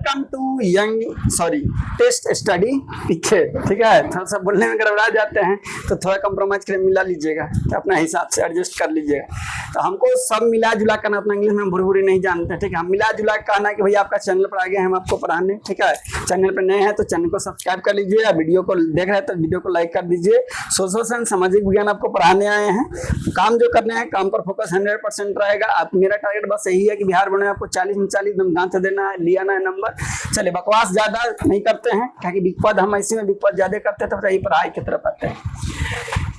Welcome to young test study PK. ठीक है, थोड़ा सा बोलने में गड़बड़ा जाते हैं तो थोड़ा कंप्रोमाइज कर मिला लीजिएगा, तो अपना हिसाब से एडजस्ट कर लीजिएगा। तो हमको सब मिला जुला करना, अपना इंग्लिश में भुरभुरी नहीं जानते। ठीक है, हम मिला जुला कहना कि भैया आपका चैनल पर आ गए हम आपको पढ़ाने। ठीक है, चैनल पर नए हैं तो चैनल को सब्सक्राइब कर लीजिए, वीडियो को देख रहे हैं तो वीडियो को लाइक कर दीजिए। सोशल सामाजिक विज्ञान आपको पढ़ाने आए हैं, काम जो करने हैं काम पर फोकस 100% रहेगा। आप मेरा टारगेट बस यही है कि बिहार बोर्ड में आपको 40 में 40 एकदम गांठ देना है, लिया ना है नंबर। चलिए, बकवास ज्यादा नहीं करते हैं क्योंकि विपद हम ऐसे में विपद ज्यादा करते हैं, तो यही पढ़ाई की तरफ आते हैं।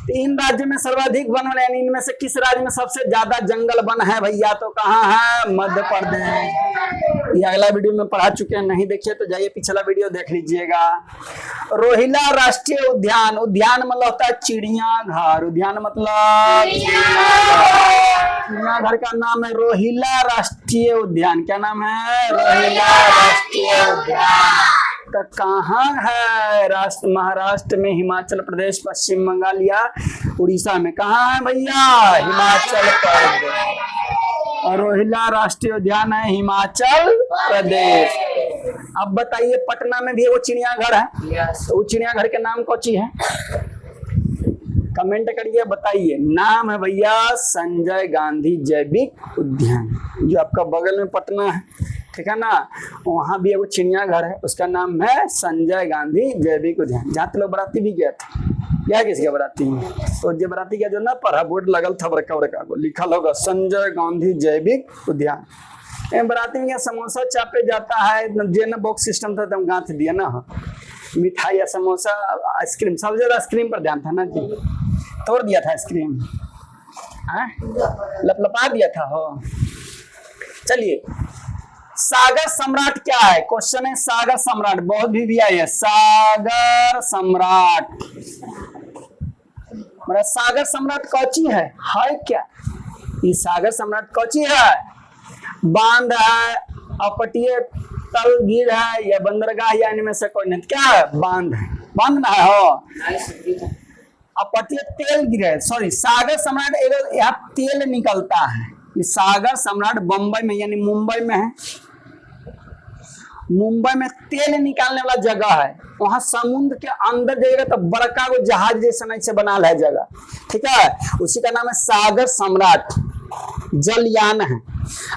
3 राज्य में सर्वाधिक वन है, इनमें से किस राज्य में सबसे ज्यादा जंगल वन है भैया? तो कहाँ है? मध्य प्रदेश। ये अगला वीडियो में पढ़ा चुके हैं, नहीं देखिए तो जाइए पिछला वीडियो देख लीजिएगा। रोहिला राष्ट्रीय उद्यान, उद्यान मतलब होता है चिड़ियाघर, उद्यान मतलब चिड़ियाघर का नाम है रोहिला राष्ट्रीय उद्यान। क्या नाम है? रोहिला राष्ट्रीय उद्यान। तो कहाँ है? महाराष्ट्र में, हिमाचल प्रदेश, पश्चिम बंगाल या उड़ीसा में? कहाँ है भैया? हिमाचल प्रदेश। और रोहिला राष्ट्रीय उद्यान है हिमाचल प्रदेश। अब बताइए, पटना में भी वो चिड़ियाघर है, तो वो चिड़ियाघर के नाम कौन सी है? कमेंट करिए, बताइए। नाम है भैया संजय गांधी जैविक उद्यान, जो आपका बगल में पटना है। ठीक है ना, वहाँ भी वो चिड़ियाघर है, उसका नाम है संजय गांधी जैविक उद्यान। जहाँ तो लोग बराती भी गया था, क्या किसी का बराती में? तो जो बराती गया जो ना पढ़ा बोर्ड लगल था बड़का बड़का, लिखा होगा संजय गांधी जैविक उद्यान। बराती में समोसा चापे जाता है, जे ना बॉक्स सिस्टम था तब गांठ दिया ना, मिठाई या समोसा आइसक्रीम, सबसे ज्यादा आइसक्रीम पर ध्यान था ना जी, तोड़ दिया था आइसक्रीम, लपलपा दिया था हो। चलिए, सागर सम्राट क्या है? क्वेश्चन है सागर सम्राट, बहुत भी आई है। सागर सम्राट मेरा सागर सम्राट कौची है क्या? ये सागर सम्राट कौची है? बांध है, अपटीय तलगिर है या बंदरगाह, या इनमें से कोई नहीं? क्या है? बांध है, बांध ना है हो। अपटीय तेल गिर है, सॉरी, सागर सम्राट यहाँ तेल निकलता है। ये सागर सम्राट बम्बई में यानी मुंबई में है। मुंबई में तेल निकालने वाला जगह है, वहां समुद्र के अंदर जाइएगा तो बड़का को जहाज जैसा से बना है जगह। ठीक है, उसी का नाम है सागर सम्राट। जलयान है,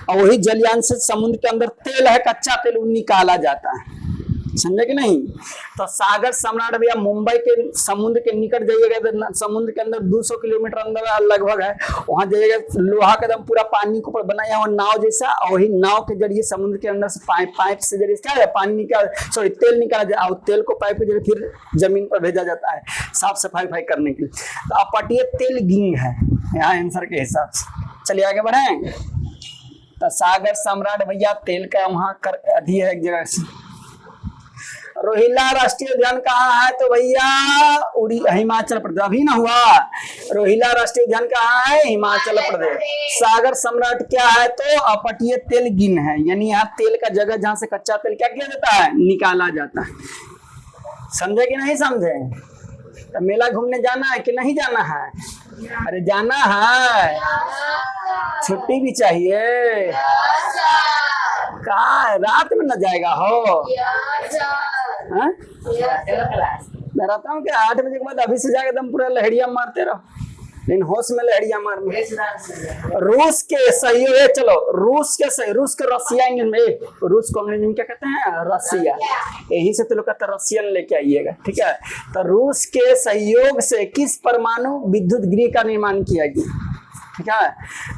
और वही जलयान से समुद्र के अंदर तेल है, कच्चा तेल निकाला जाता है, समझे कि नहीं? तो सागर सम्राट भैया मुंबई के समुद्र के निकट जाइएगा तो समुद्र के अंदर 200 किलोमीटर अंदर लगभग है, वहां जाइएगा लोहा का एकदम पूरा पानी के ऊपर बनाया हुआ नाव जैसा, और वही नाव के जरिए समुद्र के अंदर से पाइप से जरिए क्या है पानी निकाल तेल निकाला जाए, और तेल को पाइप के जरिए फिर जमीन पर भेजा जाता है साफ सफाई करने के लिए। तो अपटीय तेल गिंग है यहाँ आंसर के हिसाब से। चलिए आगे बढ़े। तो सागर सम्राट भैया तेल का वहां कर अधि है एक जगह से। रोहिला राष्ट्रीय उद्यान कहाँ है? तो भैया हिमाचल प्रदेश। अभी ना हुआ, रोहिला राष्ट्रीय उद्यान कहाँ है? हिमाचल प्रदेश। सागर सम्राट क्या है? तो अपटीय तेल गिन है, यानी यहाँ तेल का जगह जहाँ से कच्चा तेल क्या किया जाता है? निकाला जाता है। समझे कि नहीं समझे? तो मेला घूमने जाना है कि नहीं जाना है? अरे जाना है, छुट्टी भी चाहिए। कहा रात में न जाएगा हो? मैं रहता हूँ कि 8 बजे के बाद अभी से जाकर एकदम पूरा लहड़िया मारते रहो, लेकिन होश में लहड़िया मारना। रूस के सहयोग, चलो रूस के रसिया में, रूस को अंग्रेजी क्या कहते हैं? रसिया। यही से तो लोग कहते हैं रसियन लेके आइएगा। ठीक है, तो रूस के सहयोग से किस परमाणु विद्युत गृह का निर्माण किया गया? ठीक है,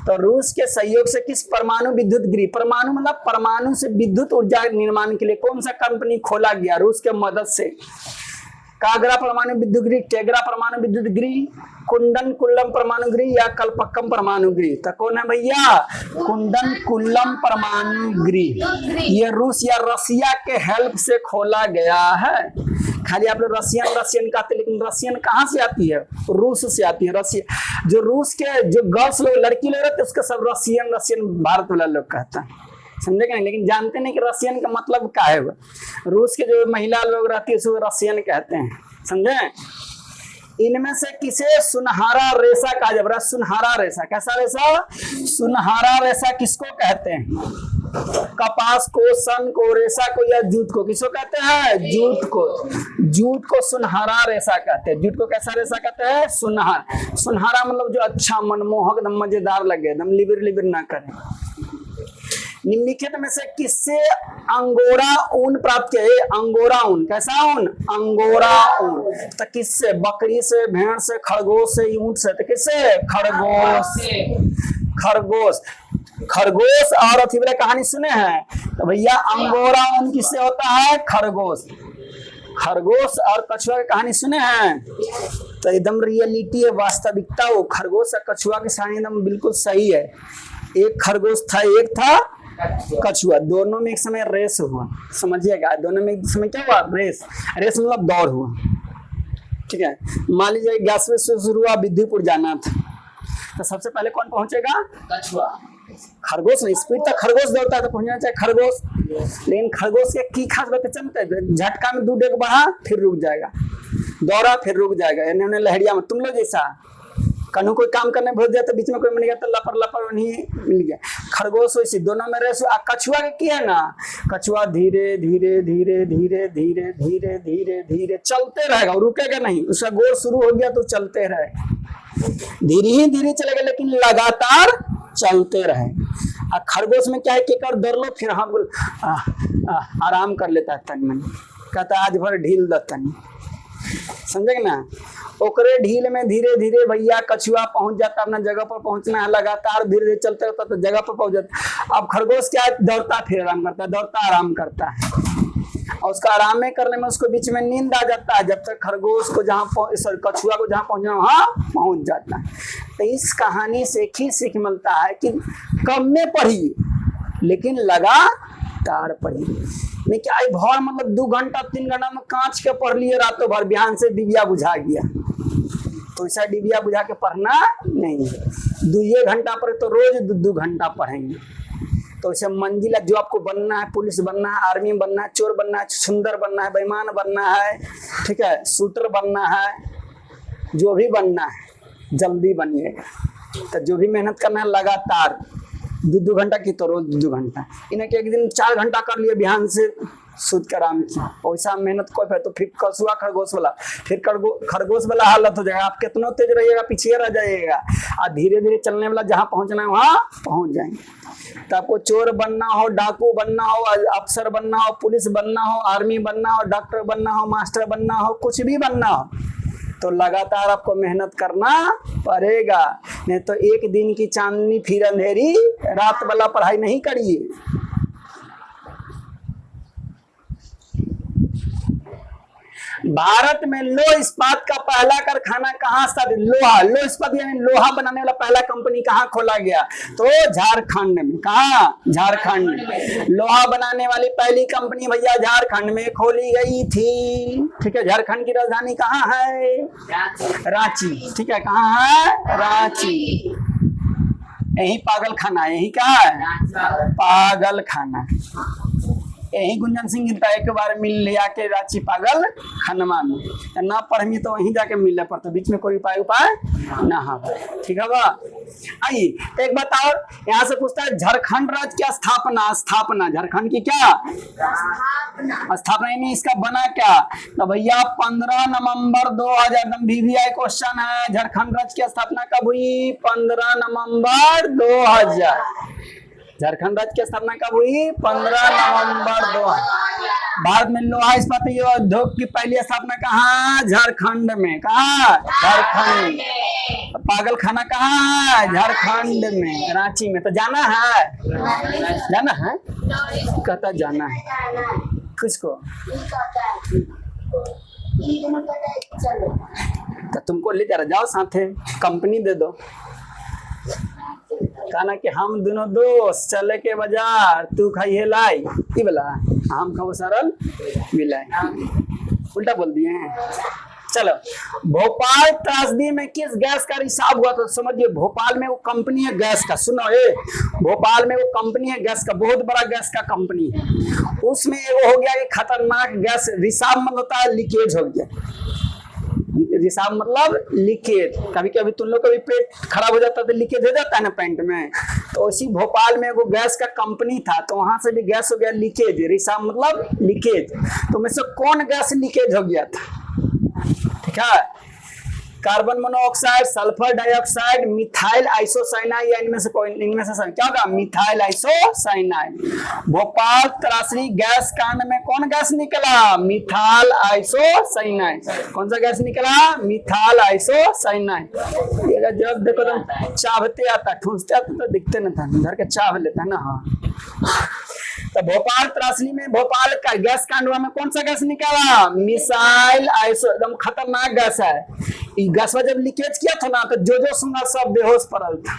तो रूस के सहयोग से किस परमाणु विद्युत गृह, परमाणु मतलब परमाणु से विद्युत ऊर्जा निर्माण के लिए कौन सा कंपनी खोला गया रूस के मदद से? कागरा परमाणु विद्युत गृह, टेगरा परमाणु विद्युत गृह, कुंडन कुल्लम परमाणु गृह या कलपक्कम परमाणु गृह? तो कौन है भैया? कुंडन कुल्लम परमाणु गृह। ये रूस या रसिया के हेल्प से खोला गया है। खाली आप लोग रसियन कहते, लेकिन रसियन कहाँ से आती है? रूस से आती है। रसिया जो रूस के जो गर्ल्स लोग, लड़की लोग रहते उसके सब रसियन भारत वाला लोग कहता है, समझे कि नहीं? लेकिन जानते नहीं कि रसियन का मतलब क्या है। रूस के जो महिला लोग रहती है उसको रसियन कहते हैं, समझे? इनमें से किसे सुनहरा रेशा कहा जाता है? सुनहरा रेशा, कैसा रेशा? सुनहरा रेशा किसको कहते हैं? कपास को, सन को, रेशा को या जूट को? किसको कहते हैं? जूट को। जूट को सुनहरा रेशा कहते हैं। जूट को कैसा रेशा कहते हैं? सुनहरा। सुनहरा मतलब जो अच्छा, मनमोहक, एकदम मजेदार लगे, एकदम लिबिर लिबिर ना करे। निम्नलिखित में से किससे अंगोरा ऊन प्राप्त किया? अंगोरा ऊन, कैसा ऊन? अंगोरा ऊन। तो किससे? बकरी से, भेड़ से, खरगोश से, ऊंट से। तो किससे? खरगोश। खरगोश। खरगोश और अथी वाला कहानी सुने हैं? तो भैया अंगोरा ऊन किससे होता है? खरगोश। खरगोश और कछुआ की कहानी सुने हैं? तो एकदम रियलिटी है, वास्तविकता। वो खरगोश और कछुआ की कहानी एकदम बिल्कुल सही है। एक खरगोश था, एक था कछुआ, दोनों में एक समय रेस हुआ। समझिएगा, दोनों में एक समय क्या हुआ? रेस। रेस मतलब दौड़ हुआ। ठीक है, मान लीजिए ग्यारहवीं से शुरू हुआ, विद्युपुर जाना था, तो सबसे पहले कौन पहुंचेगा? कछुआ। खरगोश नहीं, स्पीड तक खरगोश दौड़ता है तो पहुंचना चाहिए खरगोश। लेकिन खरगोश के की खास बात चलते, झटका में 2 डेग बढ़ा फिर रुक जाएगा, दौड़ा फिर रुक जाएगा। इन्होंने लहरिया में तुम लोग जैसा कन्हू कोई काम करने भूल जाता, बीच में कोई मिल गया तो लपर लपर नहीं मिल गया। खरगोश वैसी दोनों में रेस। कछुआ के किया ना, कछुआ धीरे धीरे धीरे धीरे धीरे धीरे धीरे धीरे चलते रहेगा, रुकेगा नहीं। उसका गोर शुरू हो गया तो चलते रहेगा, धीरे ही धीरे चलेगा लेकिन लगातार चलते रहे। खरगोश में क्या है कि कर दौड़ लो फिर हाँ बोल आराम कर लेता है, तन मन कहता है आज भर ढील दतनी, समझे ना? ओकरे ढील में धीरे धीरे भैया कछुआ पहुंच जाता, अपना जगह पर पहुंचना है, लगातार धीरे धीरे चलते रहता तो जगह पर पहुंच जाता। अब खरगोश क्या है? दौड़ता फिर आराम करता है, दौड़ता आराम करता है, और उसका आराम में करने में उसको बीच में नींद आ जाता है, जब तक खरगोश को जहाँ कछुआ को जहाँ पहुंचना वहां पहुंच जाता है। तो इस कहानी से एक ही सीख मिलता है कि कम में पढ़िए लेकिन लगातार पढ़िए। नहीं क्या भर मतलब 2 घंटा 3 घंटा में कांच के पढ़ लिए रातों भर, बिहान से डिबिया बुझा गया, तो ऐसा डिबिया बुझा के पढ़ना नहीं है। 2 घंटा पढ़े तो रोज 2 घंटा पढ़ेंगे। तो इसे मंजिला जो आपको बनना है, पुलिस बनना है, आर्मी बनना है, चोर बनना है, सुंदर बनना है, बेईमान बनना है, ठीक है, शूटर बनना है, जो भी बनना है जल्दी बनिएगा। तो जो भी मेहनत करना है लगातार 2 घंटा की तो रोज 2 घंटा। इन्हें कि एक दिन 4 घंटा कर लिए बिहान से सूद का आराम किया, वैसा मेहनत कोई है तो फिर कछुआ खरगोश वाला, फिर खरगोश वाला हालत हो जाएगा। आप कितना तेज रहिएगा पीछे रह जाइएगा, और धीरे धीरे चलने वाला जहाँ पहुंचना है वहां पहुंच जाएंगे। तो आपको चोर बनना हो, डाकू बनना हो, अफसर बनना हो, पुलिस बनना हो, आर्मी बनना हो, डॉक्टर बनना हो, मास्टर बनना हो, कुछ भी बनना हो तो लगातार आपको मेहनत करना पड़ेगा। नहीं तो एक दिन की चांदनी फिर अंधेरी रात वाला पढ़ाई नहीं करिए। भारत में लोह इस्पात का पहला कारखाना कहाँ स्थापित? लोह इस्पात यानी लोहा बनाने वाला पहला कंपनी कहाँ खोला गया? तो झारखंड में। कहाँ? झारखंड में। लोहा बनाने वाली पहली कंपनी भैया झारखंड में खोली गई थी। ठीक है, झारखंड की राजधानी कहाँ है? रांची। ठीक है, कहाँ है? रांची। यही पागल खाना, यही क्या है? पागल खाना। यही गुंजन सिंह गिरता एक बार मिल लिया के रांची पागल खनमा में, ना पढ़मी तो वहीं जाके मिलने पर, तो बीच में कोई उपाय ना हो। ठीक है बा? आइए एक बात और यहाँ से पूछता है, झारखंड राज्य की स्थापना झारखंड की क्या स्थापना नहीं, इसका बना क्या? तो भैया 15 नवंबर 2000 एकदम VVI क्वेश्चन है। झारखंड राज्य की स्थापना कब हुई? 15 नवंबर 2000। झारखंड राज्य की स्थापना कब हुई? 15 नवंबर 2000। भारत में लोहा इस्पात उद्योग की पहली स्थापना कहाँ? झारखंड में। कहाँ? झारखंड। पागल खाना कहाँ है? झारखंड में, रांची में। तो जाना है? जाना है? कहता जाना है किसको? तो तुमको ले जा रहा, जाओ साथे, कंपनी दे दो। कहना कि हम दोनों दोस्त चले के बाजार, तू खाइए लाई ई वाला, हम खाओ सरल मिलाई, उल्टा बोल दिए हैं। चलो, भोपाल त्रासदी में किस गैस का रिसाव हुआ? तो समझिए भोपाल में वो कंपनी है गैस का, सुनो ये, भोपाल में वो कंपनी है गैस का, बहुत बड़ा गैस का कंपनी है। उसमें वो हो गया कि खतरनाक गैस रिसाव मतलब होता है लीकेज हो गया। रिसाव मतलब लीकेज। कभी कभी तुम लोग का भी पेट खराब हो जाता है तो लीकेज हो जाता है ना पैंट में, तो इसी भोपाल में वो गैस का कंपनी था, तो वहां से भी गैस हो गया लीकेज। रिसाव मतलब लीकेज। तो में से कौन गैस लीकेज हो गया था? ठीक है, carbon monoxide, sulphur dioxide, methyl isocyanide, या इनमें से कोई, इनमें से क्या होगा? Methyl isocyanide. भोपाल त्रासदी गैस कांड में कौन गैस निकला? Methyl isocyanide. कौन सा गैस निकला? Methyl isocyanide. जब देखो तो चावते आता, ठूंसते आता तो दिखते न था, धर के चाव लेता ना। हाँ, तो भोपाल त्रासदी में भोपाल का गैस कांड में कौन सा गैस निकाला? मिसाइल आइसो, एकदम खतरनाक गैस है। गैस जब लीकेज किया था ना तो जो सुना सब बेहोश पड़ल था,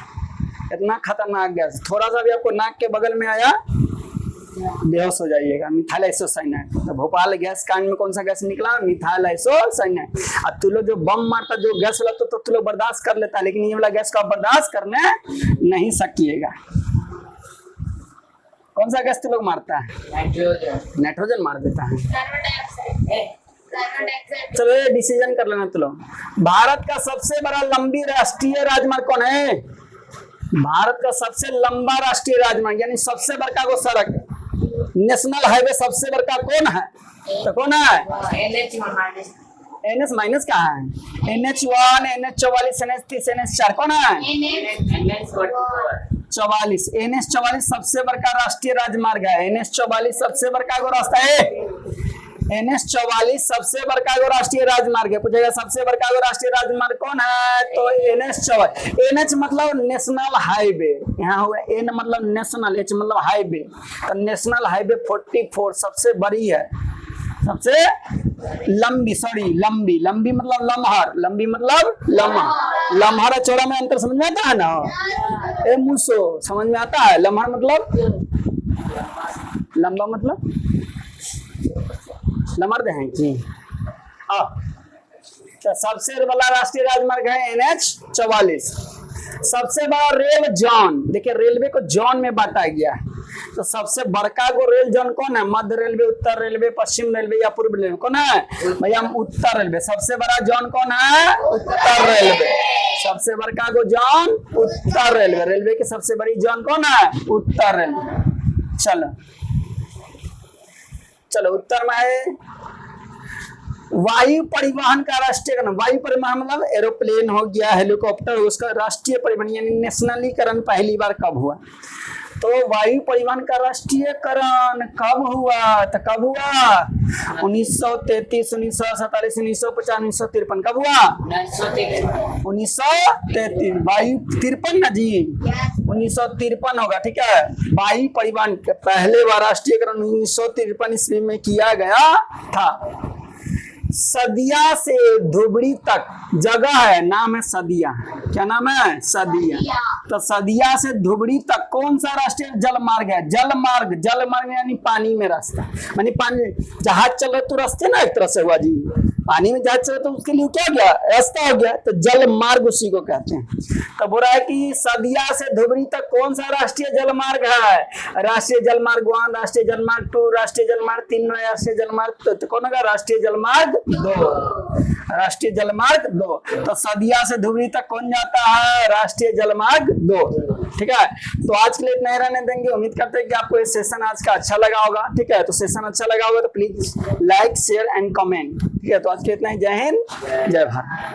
इतना खतरनाक गैस। थोड़ा सा भी आपको नाक के बगल में आया बेहोश हो जाइएगा। Methyl isocyanide. तो भोपाल गैस कांड में कौन सा गैस निकला? Methyl isocyanide. अब तू लोग जो बम मारता, जो गैस वाला तो तू लोग बर्दाश्त कर लेता है, लेकिन ये वाला गैस को आप बर्दाश्त करने नहीं सकिएगा। कौन सा गैस तू लोग मारता है? नाइट्रोजन मार देता है। चलो ये डिसीजन कर लेना तुम लोग। भारत का सबसे बड़ा लंबी राष्ट्रीय राजमार्ग कौन है? भारत का सबसे लंबा राष्ट्रीय राजमार्ग यानी सबसे बड़का वो सड़क, नेशनल हाईवे सबसे बड़का कौन है? तो कौन है? NH माइनस कहाँ है? NH1, NH44, NH30, NH4 कौन है? NH44। NH44 सबसे बड़का राष्ट्रीय राजमार्ग है। NH44 सबसे बड़का वो रास्ता है। NH44 सबसे बड़का वो राष्ट्रीय राजमार्ग है। पूछेगा सबसे बड़का वो राष्ट्रीय राजमार्ग कौन है? तो NH44। NH मतलब नेशनल हाईवे, यहाँ हुआ N मतलब नेशनल, H मतलब हाईवे। तो नेशनल हाईवे 44 सबसे बड़ी है, सबसे लंबी, सॉरी लंबी, लंबी मतलब लम्हर, लंबी मतलब लम्हा। लम्हर और चौड़ा में अंतर समझ में आता है ना? ए मुसो समझ में आता है? लम्हर मतलब लंबा, मतलब लमर्द हैं जी। तो सबसे बड़ा राष्ट्रीय राजमार्ग है NH44। सबसे बड़ा रेल जोन, देखिए रेलवे को जोन में बांटा गया है, तो सबसे बड़का को रेल जोन कौन है? मध्य रेलवे, उत्तर रेलवे, पश्चिम रेलवे या पूर्व रेलवे? कौन है भैया? उत्तर रेलवे। सबसे बड़ा जोन कौन है? उत्तर रेलवे। सबसे बड़का को जोन उत्तर रेलवे। रेलवे की सबसे बड़ी जोन कौन है? उत्तर रेलवे। चलो चलो उत्तर में है वायु परिवहन का राष्ट्रीय, वायु परिवहन मतलब एरोप्लेन हो गया, हेलीकॉप्टर, उसका राष्ट्रीय परिवहन यानी नेशनलीकरण पहली बार कब हुआ? तो वायु परिवहन का राष्ट्रीयकरण कब हुआ? तो कब हुआ? 1933, 1947, 1950, 1953। कब हुआ? 1933। वायु 53 ना जी, 1953 होगा। ठीक है, वायु परिवहन पहले बार राष्ट्रीयकरण 1953 ईस्वी में किया गया था। सदिया से धुबड़ी तक जगह है, नाम है सदिया। क्या नाम है? सदिया। तो सदिया से धुबड़ी तक कौन सा राष्ट्रीय जल मार्ग है? जल मार्ग, जल मार्ग यानी पानी में रास्ता, यानी पानी जहाज चल रहे तो रास्ते ना एक तरह से हुआ जी, पानी में जहाज चल तो उसके लिए क्या गया? रास्ता हो गया, तो जल मार्ग उसी को कहते हैं। तो बोल रहा है कि सदिया से धुबड़ी तक कौन सा राष्ट्रीय जल मार्ग है? राष्ट्रीय जल मार्ग 1, राष्ट्रीय जल मार्ग 2, राष्ट्रीय जल मार्ग 3, राष्ट्रीय जल मार्ग तो कौन होगा? राष्ट्रीय जल मार्ग 2, राष्ट्रीय जल मार्ग 2। तो सदिया से धुबड़ी तक कौन जाता है? राष्ट्रीय जल मार्ग 2। ठीक है, तो आज के लिए इतना ही रहने देंगे। उम्मीद करते हैं कि आपको ये सेशन आज का अच्छा लगा होगा। ठीक है, तो सेशन अच्छा लगा होगा तो please like, share and comment. ठीक है, तो आज के लिए इतना ही। जय हिंद, जय भारत।